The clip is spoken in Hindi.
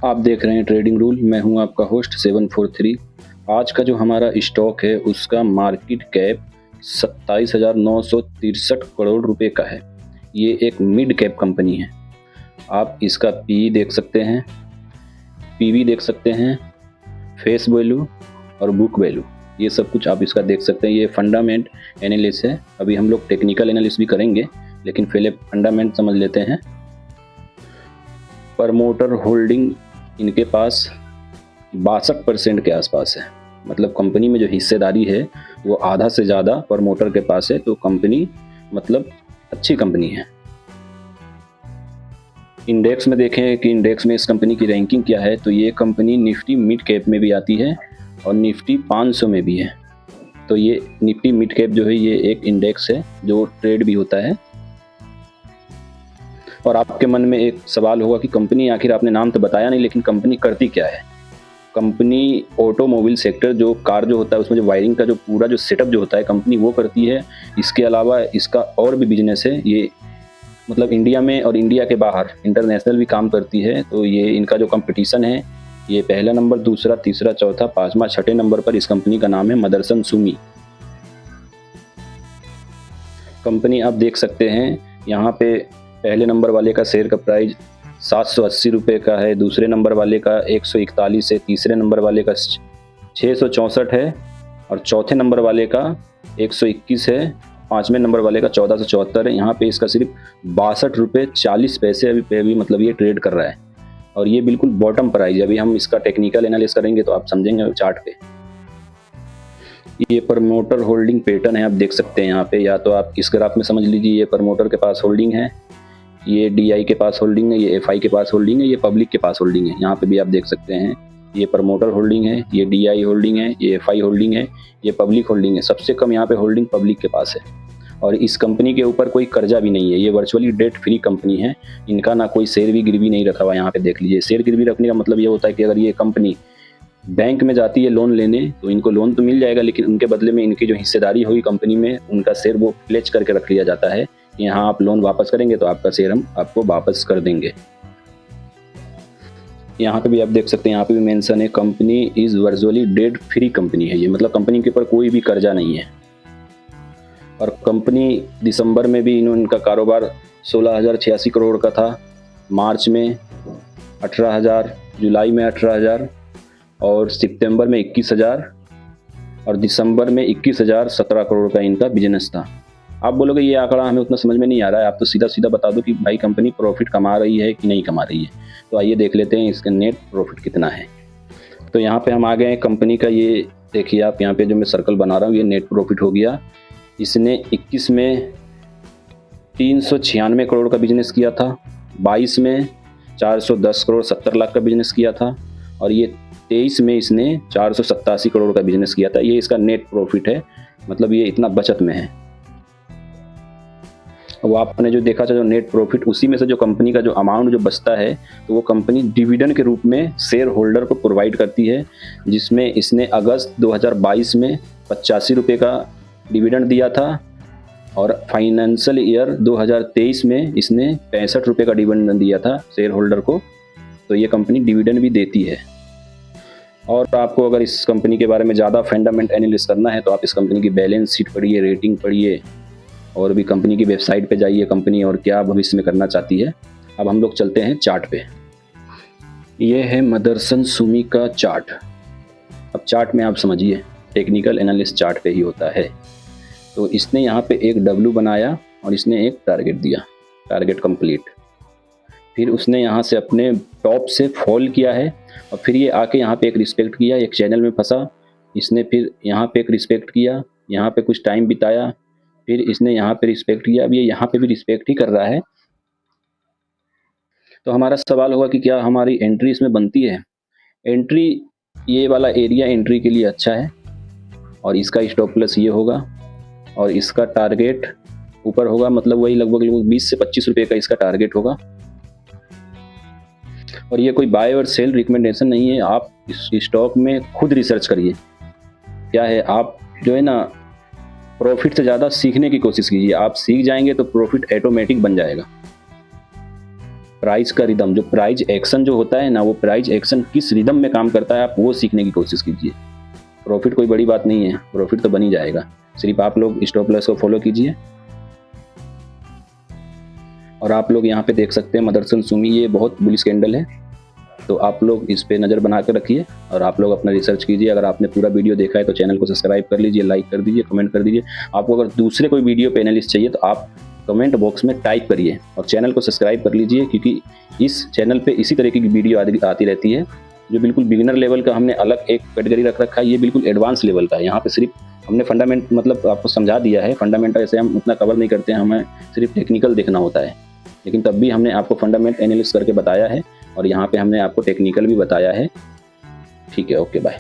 आप देख रहे हैं ट्रेडिंग रूल। मैं हूं आपका होस्ट 743। आज का जो हमारा स्टॉक है उसका मार्केट कैप 27,963 करोड़ रुपए का है। ये एक मिड कैप कंपनी है। आप इसका पी देख सकते हैं, पीवी देख सकते हैं, फेस वैल्यू और बुक वैल्यू, ये सब कुछ आप इसका देख सकते हैं। ये फंडामेंट एनालिसिस है। अभी हम लोग टेक्निकल एनालिसिस भी करेंगे, लेकिन पहले फंडामेंट समझ लेते हैं। प्रमोटर होल्डिंग इनके पास 62% के आसपास है। मतलब कंपनी में जो हिस्सेदारी है वो आधा से ज़्यादा प्रमोटर के पास है। तो कंपनी मतलब अच्छी कंपनी है। इंडेक्स में देखें कि इंडेक्स में इस कंपनी की रैंकिंग क्या है, तो ये कंपनी निफ्टी मिड कैप में भी आती है और निफ्टी 500 में भी है। तो ये निफ्टी मिड कैप जो है ये एक इंडेक्स है जो ट्रेड भी होता है। और आपके मन में एक सवाल होगा कि कंपनी, आखिर आपने नाम तो बताया नहीं, लेकिन कंपनी करती क्या है। कंपनी ऑटोमोबाइल सेक्टर, जो कार जो होता है उसमें जो वायरिंग का जो पूरा जो सेटअप जो होता है कंपनी वो करती है। इसके अलावा इसका और भी बिजनेस है। ये मतलब इंडिया में और इंडिया के बाहर इंटरनेशनल भी काम करती है। तो ये इनका जो कंपटीशन है ये पहला नंबर, दूसरा, तीसरा, चौथा, पांचवा, छठे नंबर पर इस कंपनी का नाम है मदरसन सुमी। कंपनी आप देख सकते हैं यहाँ पे पहले नंबर वाले का शेयर का प्राइस 780 रुपये का है, दूसरे नंबर वाले का 141 है, तीसरे नंबर वाले का 664 है और चौथे नंबर वाले का 121 है, पाँचवें नंबर वाले का 1474 है। यहाँ पे इसका सिर्फ 62 रुपये 40 पैसे अभी पे भी मतलब ये ट्रेड कर रहा है और ये बिल्कुल बॉटम प्राइस है। अभी हम इसका टेक्निकल एनालिसिस करेंगे तो आप समझेंगे चार्ट पे। ये प्रमोटर होल्डिंग पैटर्न है, आप देख सकते हैं यहाँ पे। या तो आप इस ग्राफ में समझ लीजिए ये प्रमोटर के पास होल्डिंग है, ये डीआई के पास होल्डिंग है, ये एफआई के पास होल्डिंग है, ये पब्लिक के पास होल्डिंग है। यहाँ पे भी आप देख सकते हैं ये प्रमोटर होल्डिंग है, ये डीआई होल्डिंग है, ये एफआई होल्डिंग है, ये पब्लिक होल्डिंग है। सबसे कम यहाँ पे होल्डिंग पब्लिक के पास है और इस कंपनी के ऊपर कोई कर्जा भी नहीं है। ये वर्चुअली डेट फ्री कंपनी है। इनका ना कोई शेयर भी गिरवी नहीं रखा हुआ। यहाँ पे देख लीजिए, शेयर गिरवी रखने का मतलब ये होता है कि अगर ये कंपनी बैंक में जाती है लोन लेने तो इनको लोन तो मिल जाएगा, लेकिन उनके बदले में इनकी जो हिस्सेदारी होगी कंपनी में, उनका शेयर वो प्लेज करके रख लिया जाता है। यहाँ आप लोन वापस करेंगे तो आपका शेयर हम आपको वापस कर देंगे। यहाँ पे भी आप देख सकते हैं, यहाँ पे भी मेंशन है company is virtually debt free company है। ये मतलब कंपनी के ऊपर कोई भी कर्जा नहीं है। और कंपनी दिसंबर में भी इनका कारोबार 16,086 करोड़ का था, मार्च में 18,000, जुलाई में 18,000 और सितंबर में 21,000 और दिसंबर में 21,017 करोड़ का इनका बिजनेस था। आप बोलोगे ये आंकड़ा हमें उतना समझ में नहीं आ रहा है, आप तो सीधा सीधा बता दो कि भाई कंपनी प्रॉफिट कमा रही है कि नहीं कमा रही है। तो आइए देख लेते हैं इसका नेट प्रॉफिट कितना है। तो यहाँ पे हम आ गए हैं कंपनी का। ये देखिए आप, यहाँ पे जो मैं सर्कल बना रहा हूँ ये नेट प्रॉफिट हो गया। इसने 21 में 396 करोड़ का बिजनेस किया था, 22 में 410 करोड़ 70 लाख का बिजनेस किया था और ये 23 में इसने 487 करोड़ का बिजनेस किया था। ये इसका नेट प्रॉफिट है, मतलब ये इतना बचत में है। वो आपने जो देखा था जो नेट प्रॉफिट, उसी में से जो कंपनी का जो अमाउंट जो बचता है तो वो कंपनी डिविडेंड के रूप में शेयर होल्डर को प्रोवाइड करती है, जिसमें इसने अगस्त 2022 में 85 रुपये का डिविडेंड दिया था और फाइनेंशियल ईयर 2023 में इसने 65 रुपये का डिविडेंड दिया था शेयर होल्डर को। तो ये कंपनी डिविडेंड भी देती है। और आपको अगर इस कंपनी के बारे में ज़्यादा फंडामेंट एनालिसिस करना है तो आप इस कंपनी की बैलेंस शीट पढ़िए, रेटिंग पढ़िए और भी कंपनी की वेबसाइट पे जाइए, कंपनी और क्या भविष्य में करना चाहती है। अब हम लोग चलते हैं चार्ट पे। ये है मदरसन सुमी का चार्ट। अब चार्ट में आप समझिए, टेक्निकल एनालिसिस चार्ट पे ही होता है। तो इसने यहाँ पे एक डब्ल्यू बनाया और इसने एक टारगेट दिया, टारगेट कंप्लीट। फिर उसने यहाँ से अपने टॉप से फॉल किया है और फिर ये आके यहाँ पे एक रिस्पेक्ट किया, एक चैनल में फंसा। इसने फिर यहाँ पे एक रिस्पेक्ट किया, यहाँ पे कुछ टाइम बिताया, फिर इसने यहाँ पे रिस्पेक्ट किया। अब ये यहाँ पे भी रिस्पेक्ट ही कर रहा है। तो हमारा सवाल होगा कि क्या हमारी एंट्री इसमें बनती है। एंट्री, ये वाला एरिया एंट्री के लिए अच्छा है और इसका स्टॉप प्लस ये होगा और इसका टारगेट ऊपर होगा, मतलब वही लगभग 20 से 25 रुपये का इसका टारगेट होगा। और ये कोई बाय और सेल रिकमेंडेशन नहीं है। आप इस स्टॉक में खुद रिसर्च करिए। क्या है, आप जो है ना प्रॉफिट से ज़्यादा सीखने की कोशिश कीजिए। आप सीख जाएंगे तो प्रॉफिट ऑटोमेटिक बन जाएगा। प्राइस का रिदम, जो प्राइस एक्शन जो होता है ना, वो प्राइस एक्शन किस रिदम में काम करता है, आप वो सीखने की कोशिश कीजिए। प्रॉफिट कोई बड़ी बात नहीं है, प्रॉफिट तो बन ही जाएगा, सिर्फ आप लोग स्टॉप लॉस को फॉलो कीजिए। और आप लोग यहाँ पे देख सकते हैं मदरसन सुमी, ये बहुत बुलिश कैंडल है, तो आप लोग इस पे नज़र बना कर रखिए और आप लोग अपना रिसर्च कीजिए। अगर आपने पूरा वीडियो देखा है तो चैनल को सब्सक्राइब कर लीजिए, लाइक कर दीजिए, कमेंट कर दीजिए। आपको अगर दूसरे कोई वीडियो पे एनालिस्ट चाहिए तो आप कमेंट बॉक्स में टाइप करिए और चैनल को सब्सक्राइब कर लीजिए, क्योंकि इस चैनल पे इसी तरीके की वीडियो आती रहती है। जो बिल्कुल बिगिनर लेवल का हमने अलग एक कैटेगरी रख रखा है, ये बिल्कुल एडवांस लेवल का है। यहाँ पे सिर्फ हमने फंडामेंट मतलब आपको समझा दिया है, फंडामेंटल ऐसे हम उतना कवर नहीं करते हैं, हमें सिर्फ टेक्निकल देखना होता है, लेकिन तब भी हमने आपको फंडामेंट एनालिसिस करके बताया है और यहाँ पे हमने आपको टेक्निकल भी बताया है। ठीक है, ओके बाय।